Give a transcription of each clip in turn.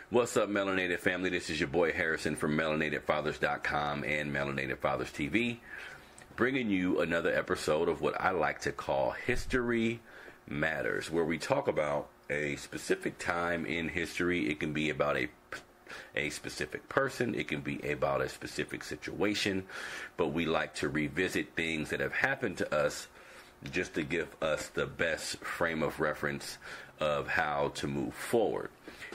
What's up, Melanated family? This is your boy Harrison from MelanatedFathers.com and Melanated Fathers TV, bringing you another episode of what I like to call History Matters, where we talk about a specific time in history. It can be about a specific person, it can be about a specific situation, but we like to revisit things that have happened to us just to give us the best frame of reference of how to move forward.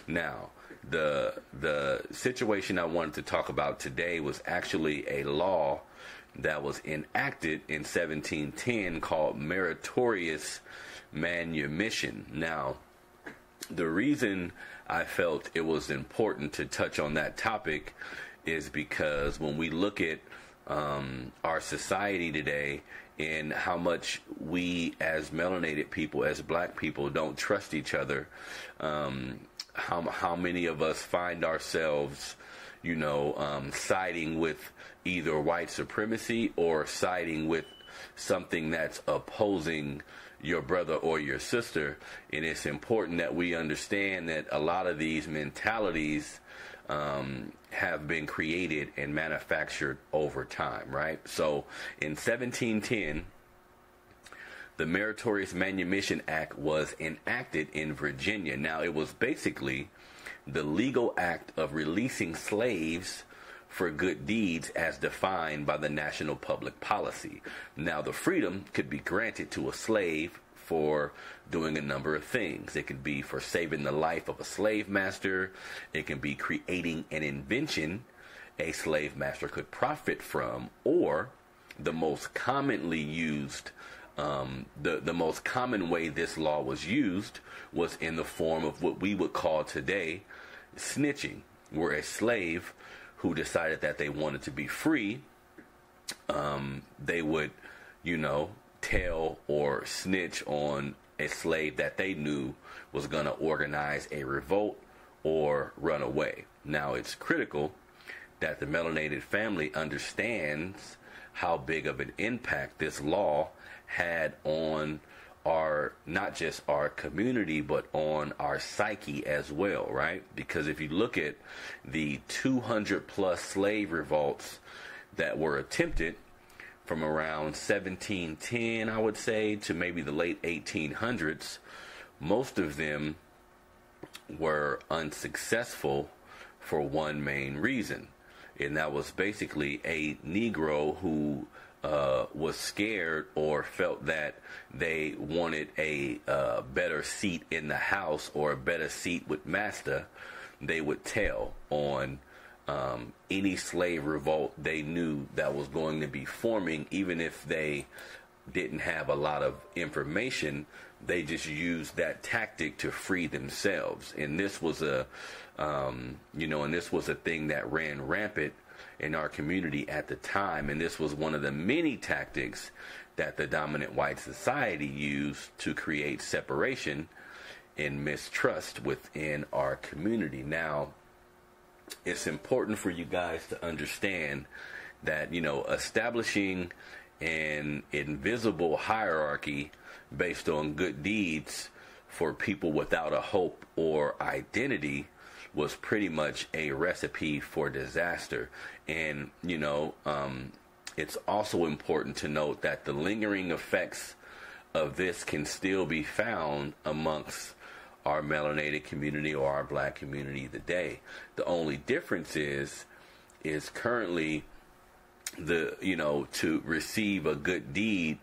Now, the situation I wanted to talk about today was actually a law that was enacted in 1710 called Meritorious Manumission. Now, the reason I felt it was important to touch on that topic is because when we look at our society today and how much we as melanated people, as black people, don't trust each other, how many of us find ourselves, siding with either white supremacy or siding with something that's opposing your brother or your sister. And it's important that we understand that a lot of these mentalities have been created and manufactured over time, right? So in 1710, the Meritorious Manumission Act was enacted in Virginia. Now, it was basically the legal act of releasing slaves for good deeds as defined by the national public policy. Now, the freedom could be granted to a slave for doing a number of things. It could be for saving the life of a slave master. It can be creating an invention a slave master could profit from, or the most commonly used the most common way this law was used was in the form of what we would call today snitching, where a slave who decided that they wanted to be free, they would, tell or snitch on a slave that they knew was going to organize a revolt or run away. Now, it's critical that the melanated family understands how big of an impact this law had on not just our community, but on our psyche as well, right? Because if you look at the 200 plus slave revolts that were attempted from around 1710, I would say, to maybe the late 1800s, most of them were unsuccessful for one main reason. And that was basically a Negro who was scared or felt that they wanted a better seat in the house or a better seat with master. They would tell on any slave revolt they knew that was going to be forming, even if they didn't have a lot of information. They just used that tactic to free themselves. And this was a thing that ran rampant in our community at the time. And this was one of the many tactics that the dominant white society used to create separation and mistrust within our community. Now, it's important for you guys to understand that, establishing an invisible hierarchy based on good deeds for people without a hope or identity was pretty much a recipe for disaster. And, it's also important to note that the lingering effects of this can still be found amongst our melanated community or our black community today. The only difference is currently to receive a good deed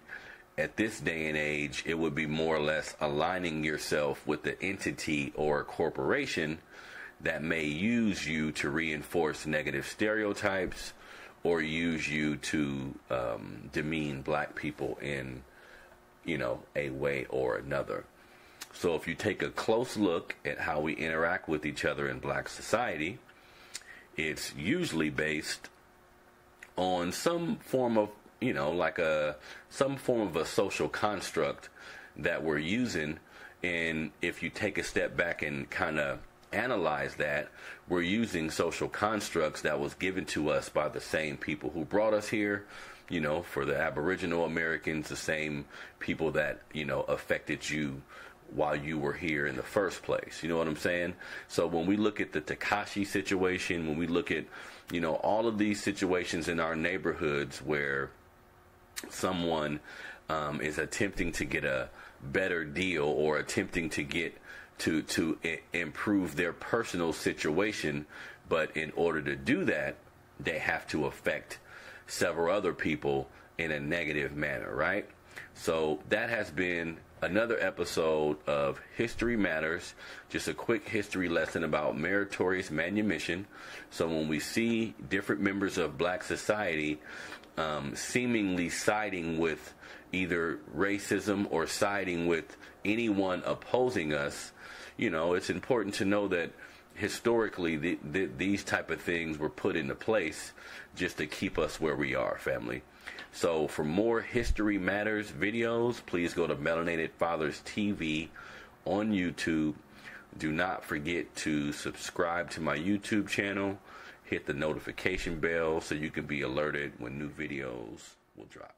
at this day and age, it would be more or less aligning yourself with the entity or corporation that may use you to reinforce negative stereotypes or use you to demean black people in, a way or another. So if you take a close look at how we interact with each other in black society, it's usually based on some form of, some form of a social construct that we're using. And if you take a step back and kind of analyze that, we're using social constructs that was given to us by the same people who brought us here. For the Aboriginal Americans, the same people that, affected you while you were here in the first place. You know what I'm saying? So when we look at the Tekashi situation, when we look at, you know, all of these situations in our neighborhoods where someone is attempting to get a better deal or attempting to get to improve their personal situation, but in order to do that, they have to affect several other people in a negative manner, right? So that has been another episode of History Matters, just a quick history lesson about meritorious manumission. So when we see different members of black society seemingly siding with either racism or siding with anyone opposing us, you know, it's important to know that historically these type of things were put into place just to keep us where we are, family. So for more History Matters videos, please go to Melanated Fathers TV on YouTube. Do not forget to subscribe to my YouTube channel. Hit the notification bell so you can be alerted when new videos will drop.